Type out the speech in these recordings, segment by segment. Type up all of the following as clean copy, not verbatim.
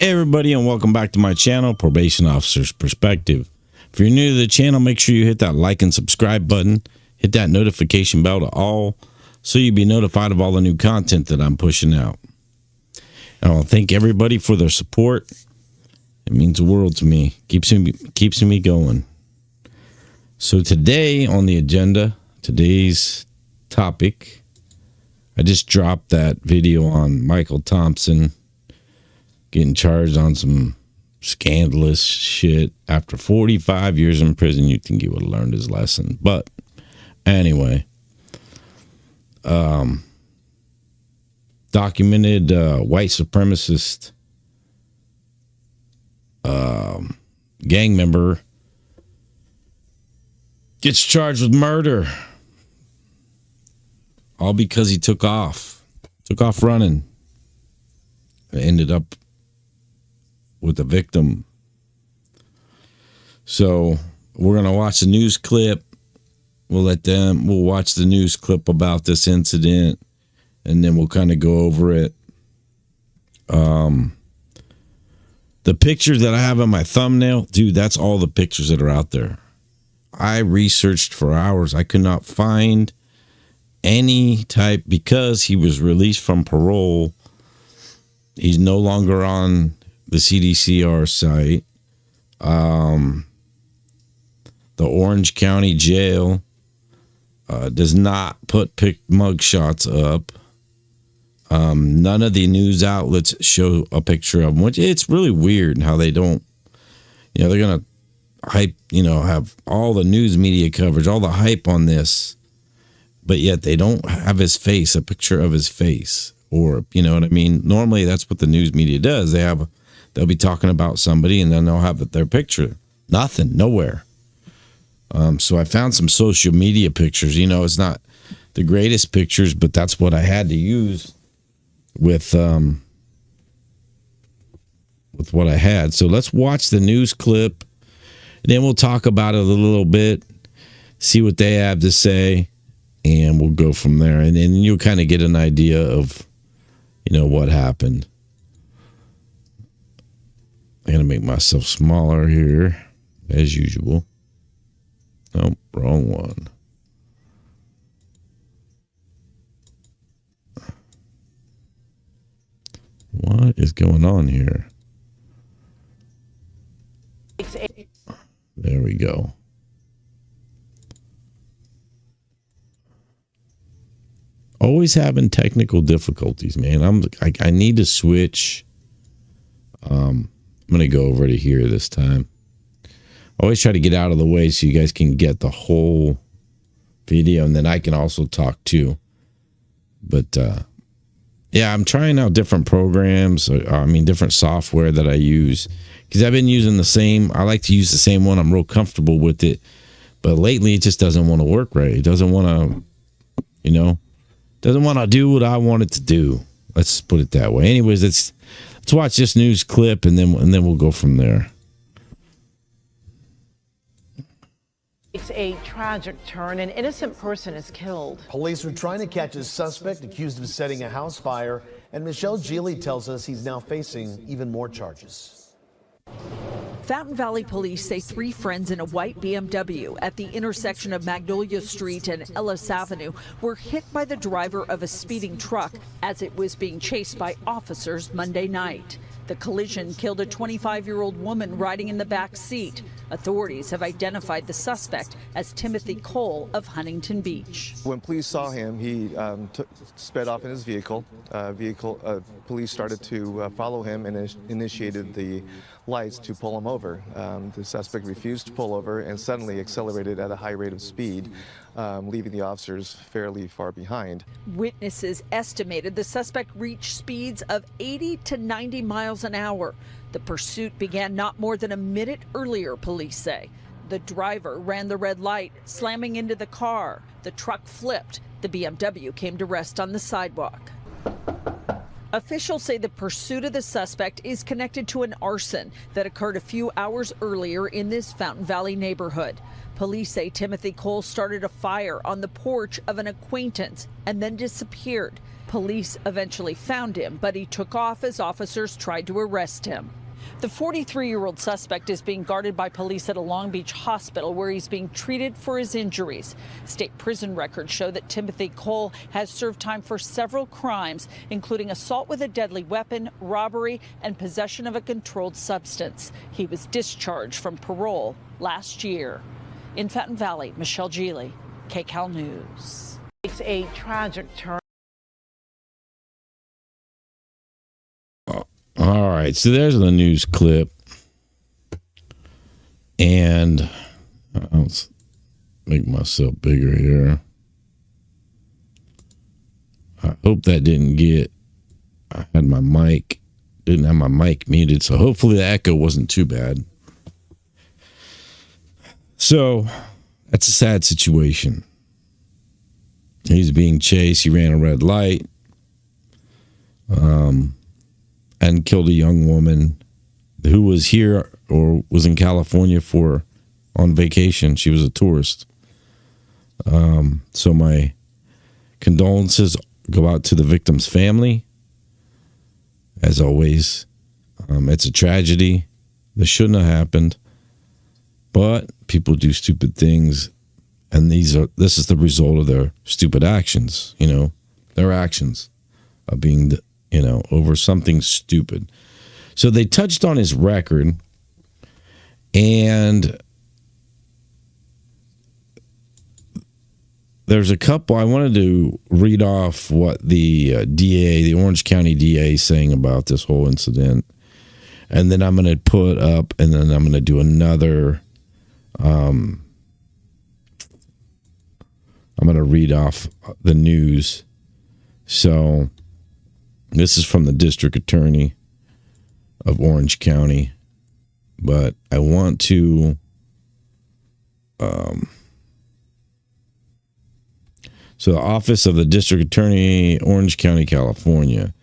Hey everybody, and welcome back to my channel, Probation Officer's Perspective. If you're new to the channel, make sure you hit that like and subscribe button. Hit that notification bell to all so you'll be notified of all the new content that I'm pushing out. And I want to thank everybody for their support. It means the world to me. Keeps me going. So today on the agenda, today's topic, I just dropped that video on Michael Thompson getting charged on some scandalous shit. After 45 years in prison, you'd think he would have learned his lesson. But anyway, documented white supremacist gang member gets charged with murder, all because he took off running and ended up with the victim. So we're gonna watch the news clip. We'll watch the news clip about this incident, and then we'll kind of go over it. The pictures that I have on my thumbnail, dude, that's all the pictures that are out there. I researched for hours. I could not find any type, because he was released from parole. He's no longer on the CDCR site. The Orange County Jail does not put mug shots up. None of the news outlets show a picture of him, which it's really weird how they don't, they're going to hype, have all the news media coverage, all the hype on this, but yet they don't have his face, a picture of his face, or, you know what I mean? Normally that's what the news media does. They'll be talking about somebody and then they'll have their picture. Nothing, nowhere. So I found some social media pictures. It's not the greatest pictures, but that's what I had to use with what I had. So let's watch the news clip, and then we'll talk about it a little bit, see what they have to say, and we'll go from there. And then you'll kind of get an idea of, what happened. I'm going to make myself smaller here, as usual. Oh, wrong one. What is going on here? There we go. Always having technical difficulties, man. I need to switch. I'm going to go over to here this time. Always try to get out of the way so you guys can get the whole video, and then I can also talk too. But yeah, I'm trying out different programs. Different software that I use, because I've been using the same. I like to use the same one. I'm real comfortable with it, but lately it just doesn't want to work right. It doesn't want to, doesn't want to do what I want it to do. Let's put it that way. Anyways, let's watch this news clip, and then we'll go from there. It's a tragic turn. An innocent person is killed. Police are trying to catch a suspect accused of setting a house fire, and Michelle Geely tells us he's now facing even more charges. Fountain Valley police say three friends in a white BMW at the intersection of Magnolia Street and Ellis Avenue were hit by the driver of a speeding truck as it was being chased by officers Monday night. The collision killed a 25-year-old woman riding in the back seat. Authorities have identified the suspect as Timothy Cole of Huntington Beach. When police saw him, he sped off in his vehicle. Police started to follow him and initiated the lights to pull him over. The suspect refused to pull over and suddenly accelerated at a high rate of speed, leaving the officers fairly far behind. Witnesses estimated the suspect reached speeds of 80 to 90 miles an hour. The pursuit began not more than a minute earlier, police say. The driver ran the red light, slamming into the car. The truck flipped. The BMW came to rest on the sidewalk. Officials say the pursuit of the suspect is connected to an arson that occurred a few hours earlier in this Fountain Valley neighborhood. Police say Timothy Cole started a fire on the porch of an acquaintance and then disappeared. Police eventually found him, but he took off as officers tried to arrest him. The 43-year-old suspect is being guarded by police at a Long Beach hospital where he's being treated for his injuries. State prison records show that Timothy Cole has served time for several crimes, including assault with a deadly weapon, robbery, and possession of a controlled substance. He was discharged from parole last year. In Fountain Valley, Michelle Geely, KCAL News. It's a tragic turn. All right, so there's the news clip, and let's make myself bigger here. I hope that didn't get. I had my mic, didn't have my mic muted, so hopefully the echo wasn't too bad. So that's a sad situation. He's being chased. He ran a red light. And killed a young woman who was here or was in California on vacation. She was a tourist. So my condolences go out to the victim's family. As always, it's a tragedy. This shouldn't have happened. But people do stupid things, and this is the result of their stupid actions. Their actions of being over something stupid. So they touched on his record, and there's a couple. I wanted to read off what the DA, the Orange County DA, is saying about this whole incident, and then I'm going to put up, and then I'm going to do another. I'm going to read off the news. So. This is from the district attorney of Orange County, but I want to, so the office of the district attorney, Orange County, California,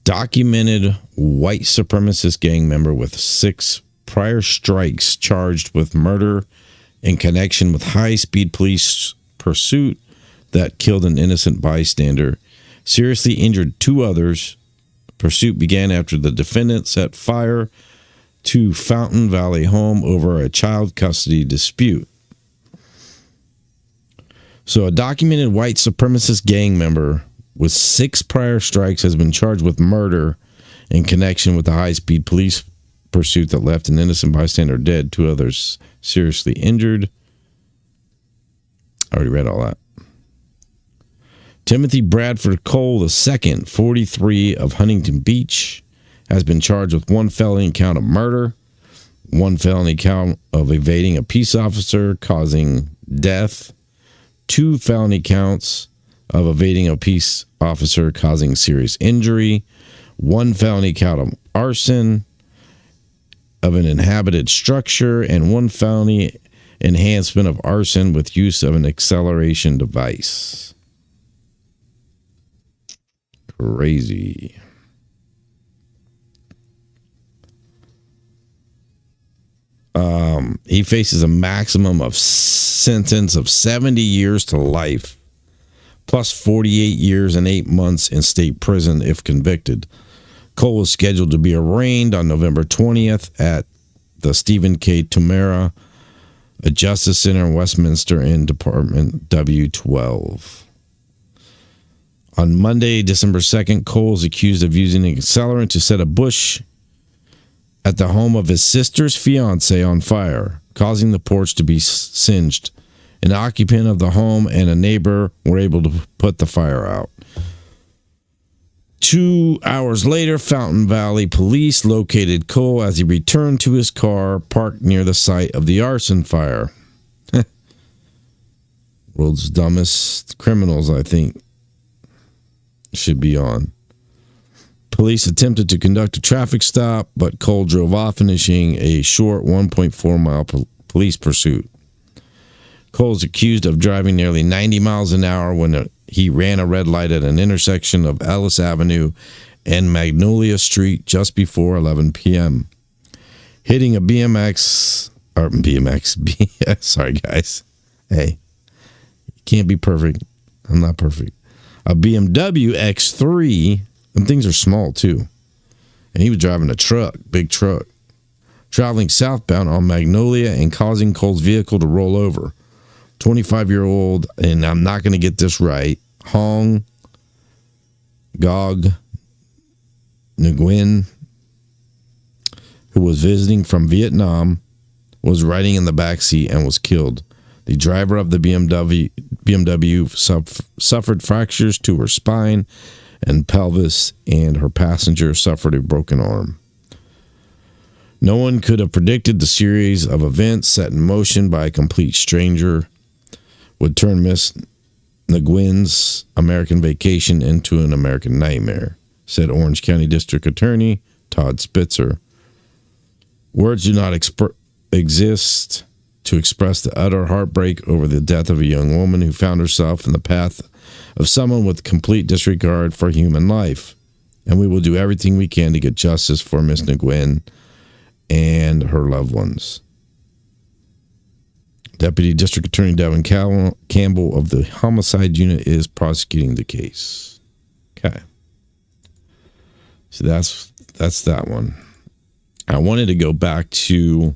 documented white supremacist gang member with 6 prior strikes charged with murder in connection with high-speed police pursuit that killed an innocent bystander. Seriously injured 2 others. Pursuit began after the defendant set fire to Fountain Valley home over a child custody dispute. So a documented white supremacist gang member with 6 prior strikes has been charged with murder in connection with the high-speed police pursuit that left an innocent bystander dead, 2 others seriously injured. I already read all that. Timothy Bradford Cole II, 43, of Huntington Beach, has been charged with 1 felony count of murder, 1 felony count of evading a peace officer causing death, 2 felony counts of evading a peace officer causing serious injury, 1 felony count of arson of an inhabited structure, and 1 felony enhancement of arson with use of an acceleration device. Crazy. He faces a maximum of sentence of 70 years to life, plus 48 years and 8 months in state prison if convicted. Cole is scheduled to be arraigned on November 20th at the Stephen K. Tumera Justice Center in Westminster in Department W12. On Monday, December 2nd, Cole is accused of using an accelerant to set a bush at the home of his sister's fiance on fire, causing the porch to be singed. An occupant of the home and a neighbor were able to put the fire out. 2 hours later, Fountain Valley police located Cole as he returned to his car parked near the site of the arson fire. World's dumbest criminals, I think, should be on. Police attempted to conduct a traffic stop, but Cole drove off, finishing a short 1.4-mile police pursuit. Cole is accused of driving nearly 90 miles an hour when he ran a red light at an intersection of Ellis Avenue and Magnolia Street just before 11 p.m., hitting a sorry guys. Hey, can't be perfect. I'm not perfect. A BMW X3, and things are small too. And he was driving a truck, big truck, traveling southbound on Magnolia and causing Cole's vehicle to roll over. 25-year-old, and I'm not going to get this right, Hong Gog Nguyen, who was visiting from Vietnam, was riding in the backseat and was killed. The driver of the BMW suffered fractures to her spine and pelvis, and her passenger suffered a broken arm. No one could have predicted the series of events set in motion by a complete stranger would turn Miss Nguyen's American vacation into an American nightmare, said Orange County District Attorney Todd Spitzer. Words do not exist to express the utter heartbreak over the death of a young woman who found herself in the path of someone with complete disregard for human life. And we will do everything we can to get justice for Miss Nguyen and her loved ones. Deputy District Attorney Devin Campbell of the Homicide Unit is prosecuting the case. Okay. So that's that one. I wanted to go back to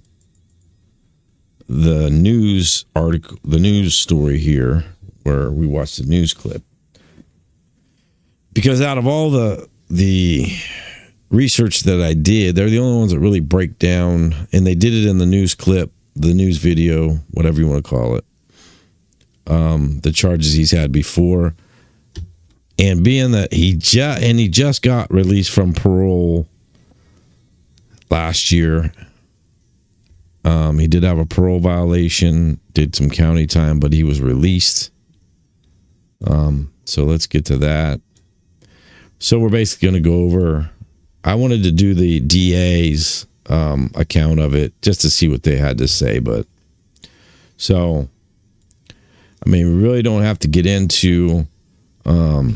the news article, the news story here, where we watched the news clip. Because out of all the research that I did, they're the only ones that really break down, and they did it in the news clip, the news video, whatever you want to call it, the charges he's had before. And being that he just got released from parole last year. He did have a parole violation, did some county time, but he was released. So let's get to that. So we're basically going to go over, I wanted to do the DA's account of it just to see what they had to say. But so, I mean, we really don't have to get into, well,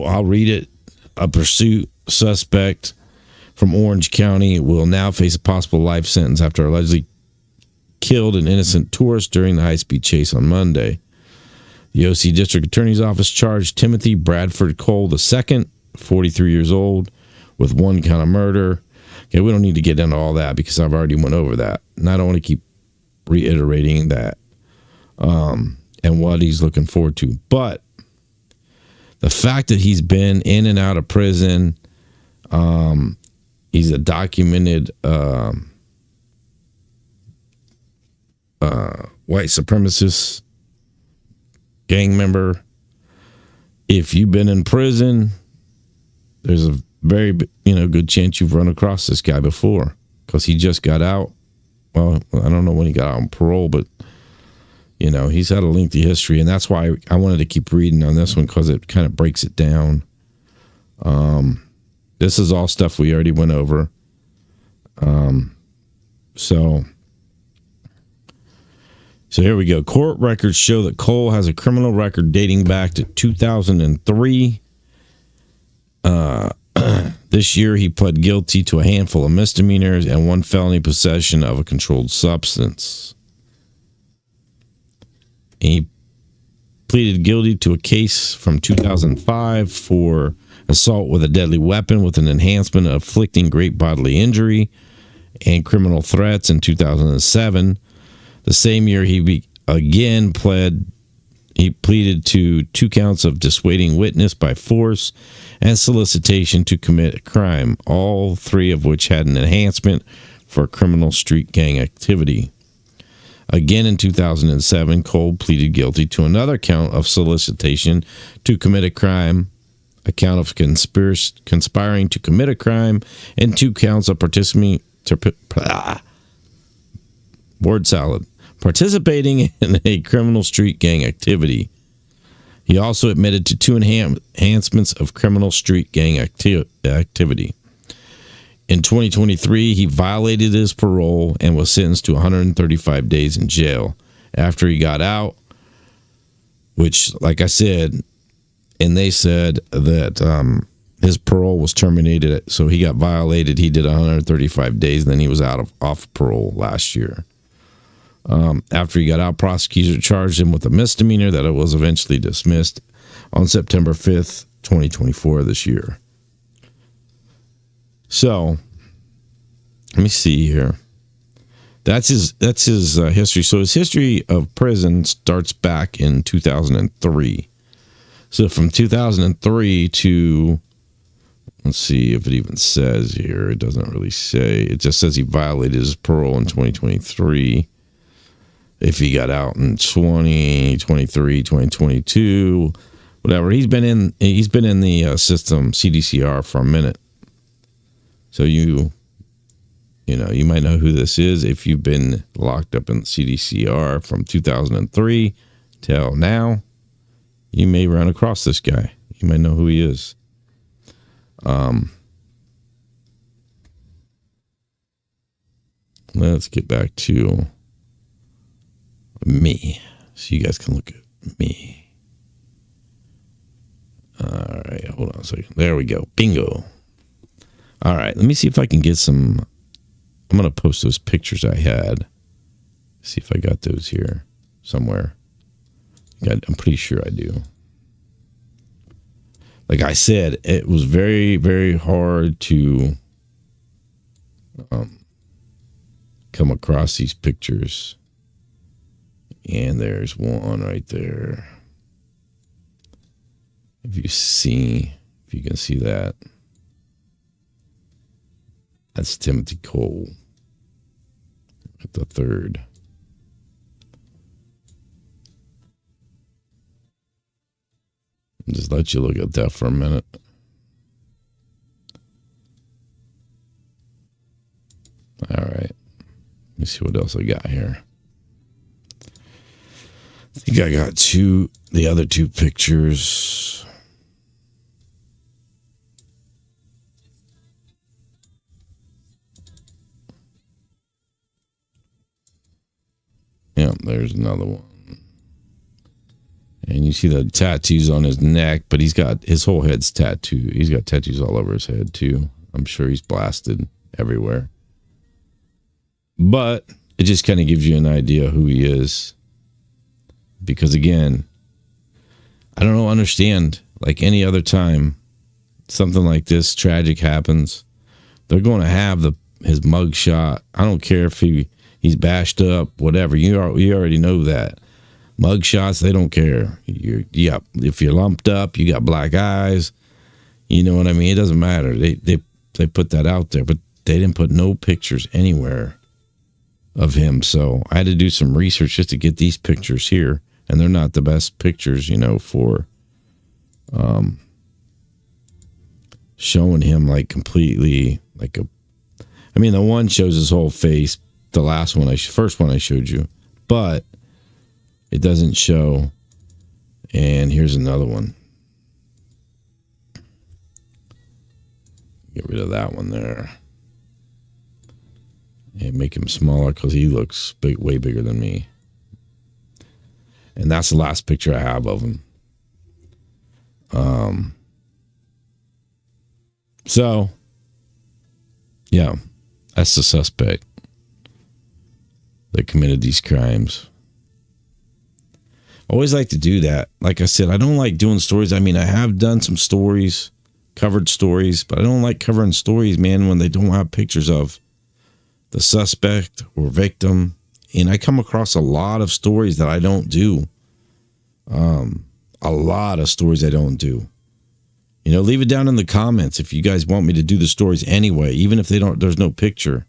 I'll read it. A pursuit suspect from Orange County will now face a possible life sentence after allegedly killed an innocent tourist during the high-speed chase on Monday. The OC District Attorney's Office charged Timothy Bradford Cole II, 43 years old, with one count of murder. Okay, we don't need to get into all that because I've already went over that. And I don't want to keep reiterating that and what he's looking forward to. But the fact that he's been in and out of prison, he's a documented white supremacist gang member. If you've been in prison, there's a very good chance you've run across this guy before, because he just got out. Well, I don't know when he got out on parole, but he's had a lengthy history, and that's why I wanted to keep reading on this one, because it kind of breaks it down. This is all stuff we already went over. So here we go. Court records show that Cole has a criminal record dating back to 2003. This year, he pled guilty to a handful of misdemeanors and one felony possession of a controlled substance. He pleaded guilty to a case from 2005 for assault with a deadly weapon with an enhancement of inflicting great bodily injury and criminal threats in 2007. The same year, he pleaded to 2 counts of dissuading witness by force and solicitation to commit a crime, all 3 of which had an enhancement for criminal street gang activity. Again, in 2007, Cole pleaded guilty to another count of solicitation to commit a crime, a count of conspiring to commit a crime, and 2 counts of participating in a criminal street gang activity. He also admitted to 2 enhancements of criminal street gang activity. In 2023, he violated his parole and was sentenced to 135 days in jail. After he got out, which, like I said, and they said that his parole was terminated, so he got violated. He did 135 days, and then he was off parole last year. After he got out, prosecutors charged him with a misdemeanor that was eventually dismissed on September 5th, 2024 this year. So, let me see here. That's his history. So his history of prison starts back in 2003. So from 2003 to, let's see if it even says here. It doesn't really say. It just says he violated his parole in 2023. If he got out in 2023, 2022, whatever. He's been in the system, CDCR, for a minute. So you might know who this is if you've been locked up in the CDCR from 2003 till now. You may run across this guy. You might know who he is. Let's get back to me, so you guys can look at me. All right, hold on a second. There we go. Bingo. All right, let me see if I can get some. I'm going to post those pictures I had. See if I got those here somewhere. I'm pretty sure I do. Like I said, it was very, very hard to come across these pictures. And there's one right there. If you can see that. That's Timothy Cole at the third. Just let you look at that for a minute. All right. Let me see what else I got here. I think I got the other two pictures. Yeah, there's another one. And you see the tattoos on his neck, but his whole head's tattooed. He's got tattoos all over his head too. I'm sure he's blasted everywhere. But it just kind of gives you an idea who he is. Because again, I don't understand, like any other time something like this tragic happens, they're going to have his mugshot. I don't care if he's bashed up, whatever. You already know that. Mugshots, they don't care. If you're lumped up, you got black eyes. You know what I mean? It doesn't matter. They put that out there, but they didn't put no pictures anywhere of him. So I had to do some research just to get these pictures here, and they're not the best pictures, for showing him like completely like a. I mean, the one shows his whole face. The first one I showed you, but it doesn't show. And here's another one. Get rid of that one there. And make him smaller because he looks way bigger than me. And that's the last picture I have of him. So, yeah, that's the suspect that committed these crimes. I always like to do that. Like I said, I don't like doing stories. I mean, I have done some stories, covered stories, but I don't like covering stories, man, when they don't have pictures of the suspect or victim. And I come across a lot of stories that I don't do. A lot of stories I don't do. Leave it down in the comments if you guys want me to do the stories anyway, even if there's no picture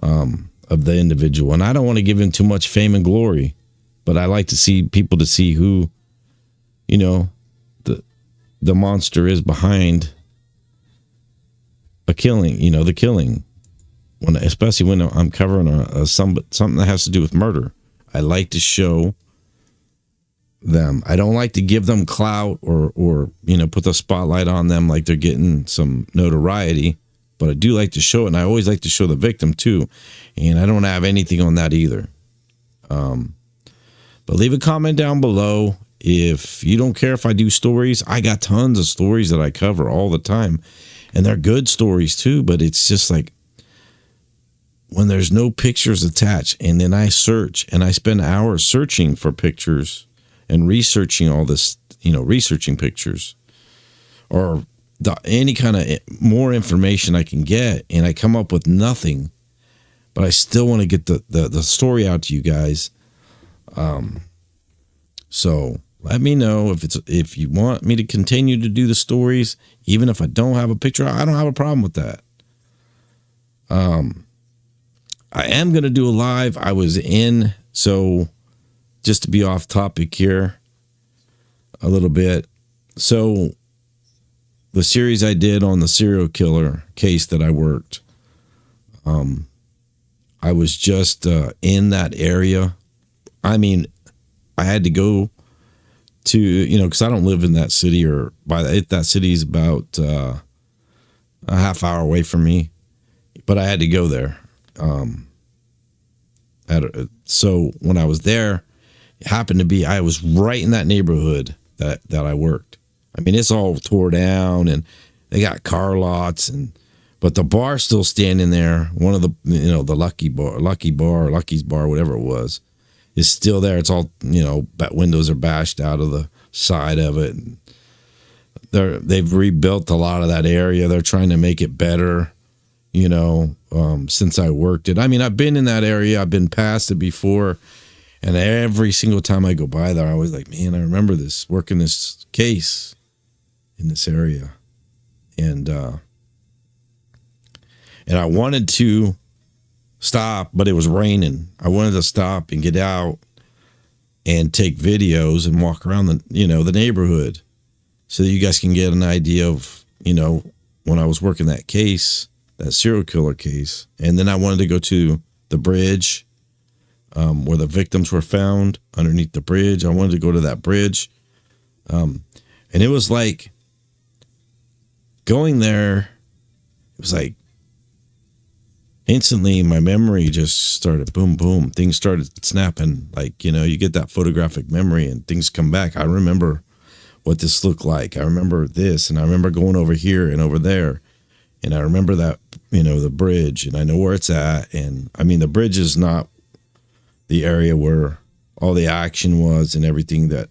of the individual. And I don't want to give him too much fame and glory, but I like to see people to see who, the monster is behind a killing, the killing. Especially when I'm covering something that has to do with murder. I like to show them. I don't like to give them clout or put the spotlight on them like they're getting some notoriety, but I do like to show it, and I always like to show the victim too. And I don't have anything on that either. But leave a comment down below if you don't care if I do stories, I got tons of stories that I cover all the time. And they're good stories too, but it's just like when there's no pictures attached, and then I search and I spend hours searching for pictures and researching all this, researching pictures or any kind of more information I can get, and I come up with nothing, but I still want to get the story out to you guys. So let me know if you want me to continue to do the stories, even if I don't have a picture. I don't have a problem with that. I am going to do a live. So just to be off topic here a little bit. So the series I did on the serial killer case that I worked, I was just in that area. I mean, I had to go to, because I don't live in that city, or that city is about a half hour away from me, but I had to go there. So when I was there, it happened to be, I was right in that neighborhood that I worked. I mean, it's all tore down and they got car lots, but the bar's still standing there. One of the, the Lucky's Bar, whatever it was, is still there. It's all, windows are bashed out of the side of it. They've rebuilt a lot of that area. They're trying to make it better, since I worked it. I mean, I've been in that area. I've been past it before. And every single time I go by there, I was like, man, I remember working this case in this area. And I wanted to stop, but it was raining. I wanted to stop and get out and take videos and walk around the neighborhood so that you guys can get an idea of, when I was working that case, that serial killer case. And then I wanted to go to the bridge where the victims were found underneath the bridge. I wanted to go to that bridge. And it was like going there, it was like instantly my memory just started boom, boom. Things started snapping. Like, you get that photographic memory and things come back. I remember what this looked like. I remember this, and I remember going over here and over there. And I remember that, the bridge, and I know where it's at. And I mean, the bridge is not the area where all the action was and everything that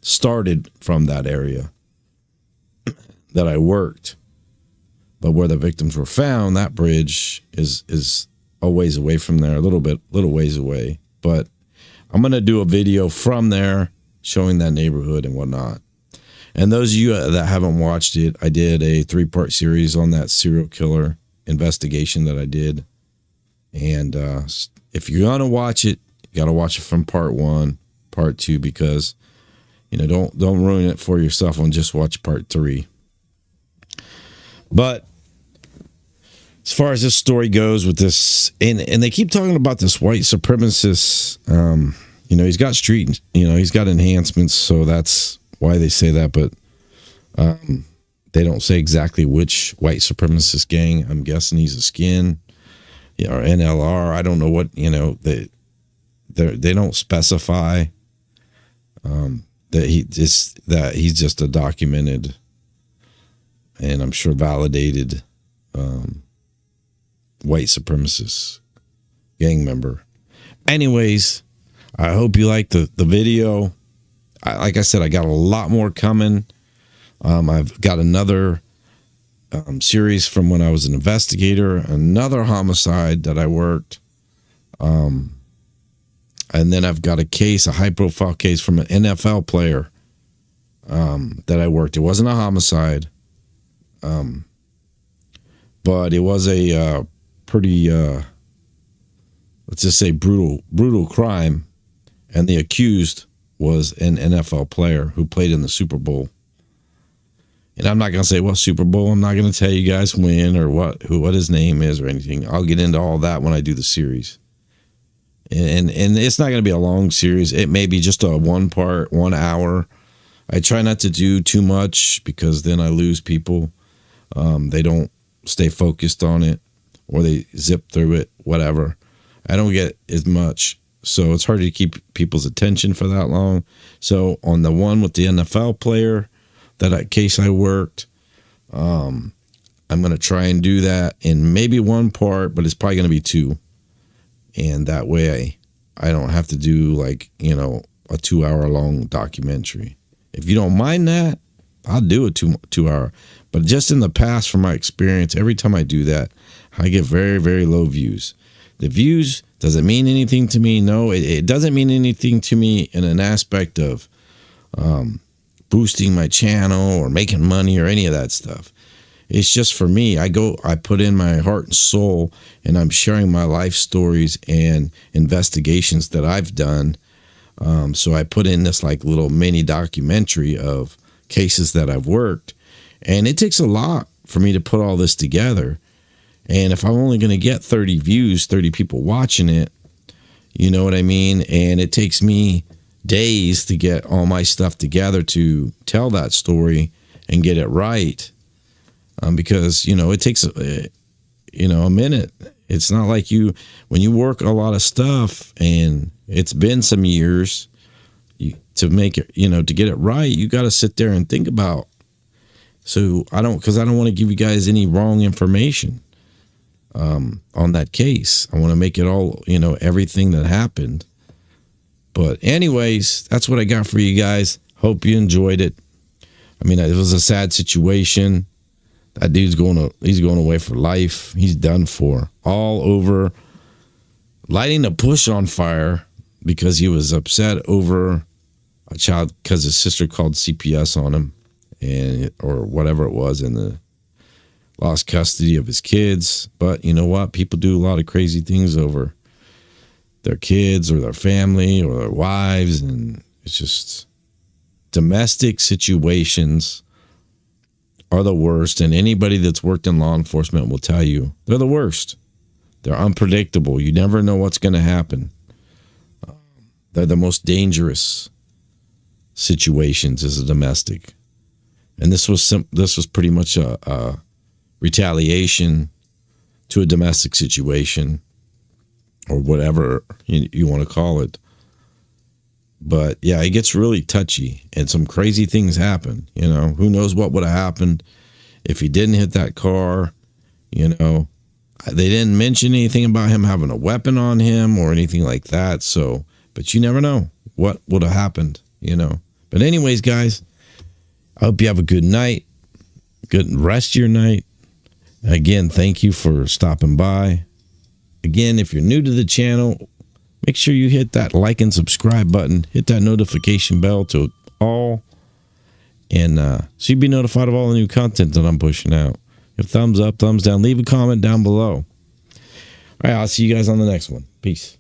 started from that area that I worked. But where the victims were found, that bridge is a ways away from there, a little ways away. But I'm going to do a video from there showing that neighborhood and whatnot. And those of you that haven't watched it, I did a 3-part series on that serial killer investigation that I did. And if you're going to watch it, you got to watch it from part 1, part 2, because, don't ruin it for yourself and just watch part 3. But as far as this story goes with this, and they keep talking about this white supremacist, he's got he's got enhancements, so that's why they say that, but they don't say exactly which white supremacist gang. I'm guessing he's a skin or NLR. I don't know what, they don't specify that he's just a documented and I'm sure validated white supremacist gang member. Anyways, I hope you liked the video. Like I said, I got a lot more coming. I've got another series from when I was an investigator, another homicide that I worked. And then I've got a high-profile case from an NFL player that I worked. It wasn't a homicide, but it was a pretty, let's just say, brutal crime. And the accused was an NFL player who played in the Super Bowl. And I'm not going to say what Super Bowl. I'm not going to tell you guys when or what his name is or anything. I'll get into all that when I do the series. And it's not going to be a long series. It may be just a 1 part, 1 hour. I try not to do too much because then I lose people. They don't stay focused on it or they zip through it, whatever. I don't get as much so it's hard to keep people's attention for that long. So on the one with the NFL player, that case I worked, I'm going to try and do that in maybe one part, but it's probably going to be two. And that way I don't have to do like, a 2-hour long documentary. If you don't mind that, I'll do a two hour. But just in the past, from my experience, every time I do that, I get very, very low views. The views, does it mean anything to me? No, it doesn't mean anything to me in an aspect of boosting my channel or making money or any of that stuff. It's just for me. I put in my heart and soul, and I'm sharing my life stories and investigations that I've done. So I put in this like little mini documentary of cases that I've worked, and it takes a lot for me to put all this together. And if I'm only going to get 30 views, 30 people watching it, you know what I mean? And it takes me days to get all my stuff together to tell that story and get it right. Because, it takes, a minute. It's not like when you work a lot of stuff and it's been some years to make it, to get it right, you got to sit there and think about. So because I don't want to give you guys any wrong information on that case. I want to make it all, everything that happened. But anyways, that's what I got for you guys. Hope you enjoyed it. I mean, it was a sad situation. That dude's he's going away for life. He's done for. All over lighting a bush on fire because he was upset over a child because his sister called CPS on him or whatever it was, and the lost custody of his kids. But you know what? People do a lot of crazy things over their kids or their family or their wives, and it's just domestic situations are the worst, and anybody that's worked in law enforcement will tell you they're the worst. They're unpredictable. You never know what's going to happen. They're the most dangerous situations as a domestic, and this was pretty much a retaliation to a domestic situation or whatever you want to call it. But yeah, it gets really touchy and some crazy things happen. Who knows what would have happened if he didn't hit that car. They didn't mention anything about him having a weapon on him or anything like that. So, but you never know what would have happened, But anyways, guys, I hope you have a good night, good rest of your night. Again, thank you for stopping by. Again, if you're new to the channel, make sure you hit that like and subscribe button. Hit that notification bell to all. And so you'll be notified of all the new content that I'm pushing out. Give thumbs up, thumbs down. Leave a comment down below. All right, I'll see you guys on the next one. Peace.